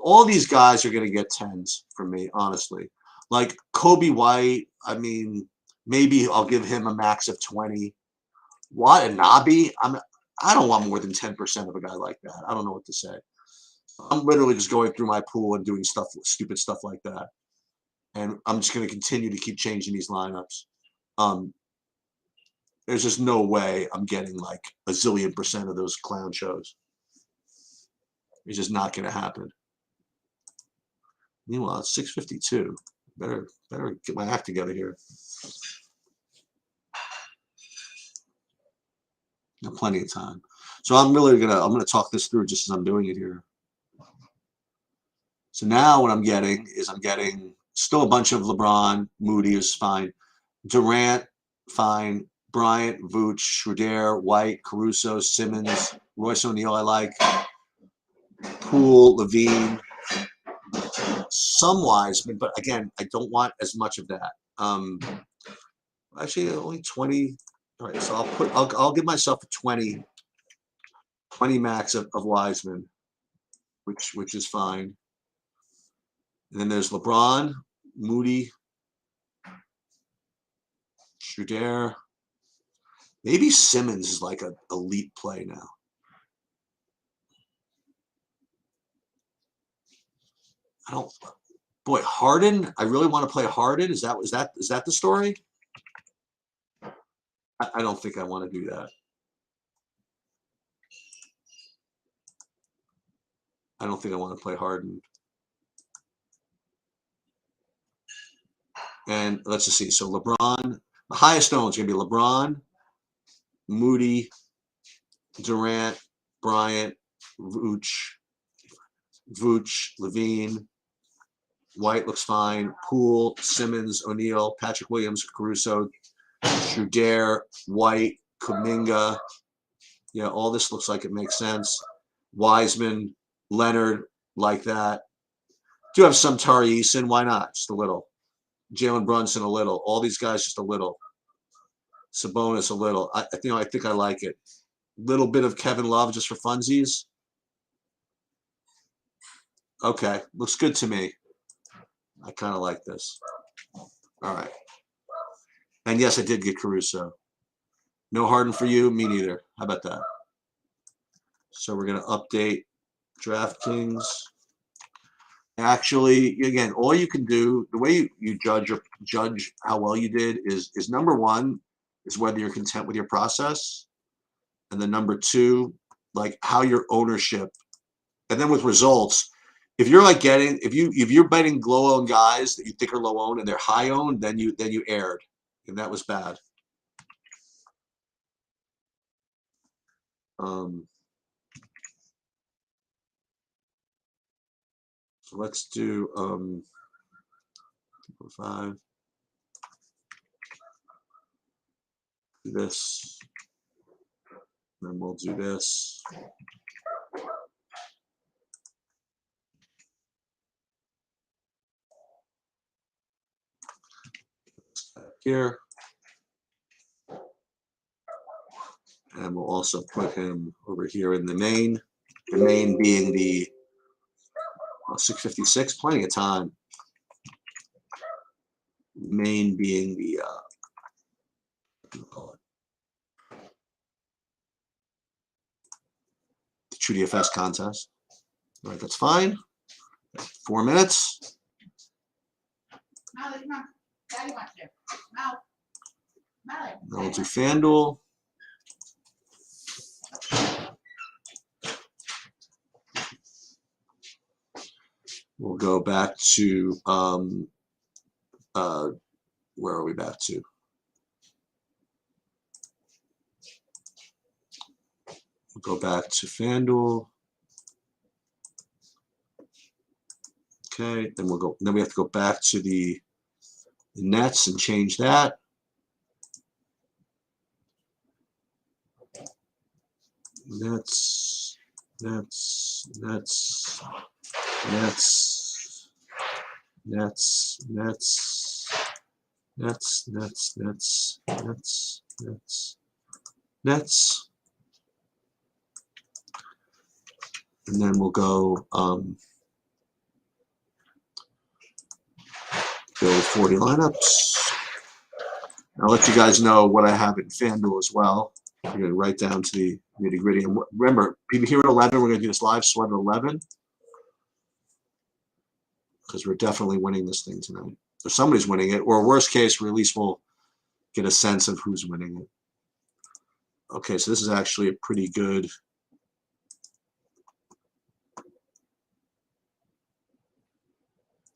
A: All these guys are going to get 10s from me, honestly. Like Kobe White, I mean, maybe I'll give him a max of 20. Watanabe, I don't want more than 10% of a guy like that. I don't know what to say. I'm literally just going through my pool and doing stupid stuff like that. And I'm just going to continue to keep changing these lineups. There's just no way I'm getting like a zillion percent of those clown shows. It's just not going to happen. Meanwhile, it's 6:52. Better get my act together here. Got plenty of time. So I'm gonna talk this through just as I'm doing it here. So now what I'm getting is still a bunch of LeBron. Moody is fine. Durant, fine. Bryant, Vooch, Schroeder, White, Caruso, Simmons, Royce O'Neal, I like. Poole, Levine, some Wiseman, but again, I don't want as much of that. Actually, only 20. All right, so I'll give myself a 20 max of Wiseman, which is fine. And then there's LeBron, Moody, Schroeder. Maybe Simmons is like an elite play now. Boy, Harden. I really want to play Harden. Is that the story? I don't think I want to do that. I don't think I want to play Harden. And let's just see. So LeBron, the highest owned is going to be LeBron, Moody, Durant, Bryant, Vooch, Levine, White looks fine. Poole, Simmons, O'Neal, Patrick Williams, Caruso, Schroeder, White, Kuminga. Yeah, all this looks like it makes sense. Wiseman, Leonard, like that. Do have some Tari Eason. Why not? Just a little. Jalen Brunson, a little. All these guys, just a little. Sabonis, a little. I think I like it. Little bit of Kevin Love just for funsies. Okay, looks good to me. I kind of like this. All right. And yes, I did get Caruso. No Harden for you. Me neither. How about that? So we're going to update DraftKings. Actually, again, all you can do, the way you judge how well you did is number one is whether you're content with your process, and then number two, like how your ownership, and then with results. If you're like getting, if you're betting low owned guys that you think are low owned and they're high owned, then you erred, and that was bad. So let's do 5. Do this. Then we'll do this. Here. And we'll also put him over here in the main being the 656, plenty of time. Main being the True DFS contest. All right, that's fine. 4 minutes.
C: Molly, come on. Daddy wants you. Molly.
A: Now we'll do FanDuel. We'll go back to where are we back to? We'll go back to FanDuel. Okay, then we'll go. Then we have to go back to the Nets and change that. Nets, Nets, Nets, Nets, Nets, Nets, Nets, Nets, Nets, Nets, Nets, Nets. And then we'll go build 40 lineups. I'll let you guys know what I have in FanDuel as well. We're going to write down to the nitty gritty. And remember, people here at 11, we're going to do this live sweat at 11 because we're definitely winning this thing tonight. Or somebody's winning it, or worst case, we at least will get a sense of who's winning it. Okay, so this is actually a pretty good.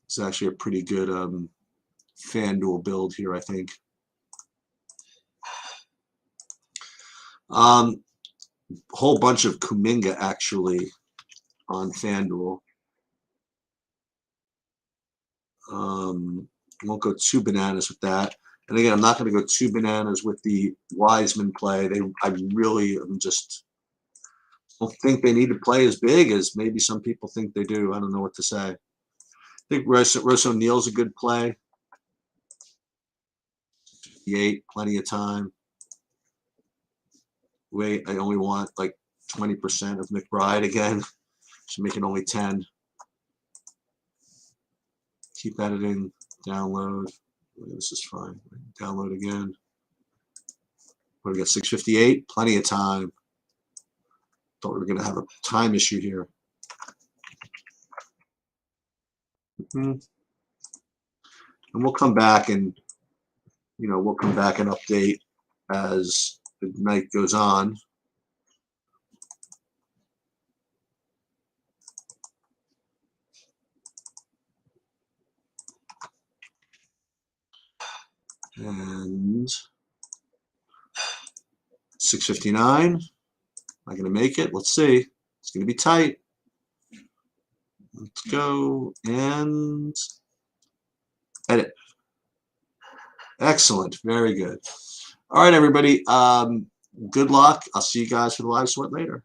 A: It's actually a pretty good FanDuel build here, I think. Whole bunch of Kuminga actually on FanDuel. Won't go too bananas with that. And again, I'm not going to go too bananas with the Wiseman play. I really just don't think they need to play as big as maybe some people think they do. I don't know what to say. I think Royce O'Neal's a good play. 58, plenty of time. Wait, I only want like 20% of McBride again. Should make it only 10. Keep editing, download. This is fine. Download again. What do we got? 658, plenty of time. Thought we were going to have a time issue here. And we'll come back and, we'll come back and update as the night goes on. And 659. Am I going to make it? Let's see. It's going to be tight. Let's go and edit. Excellent. Very good. All right, everybody. Good luck. I'll see you guys for the live sweat later.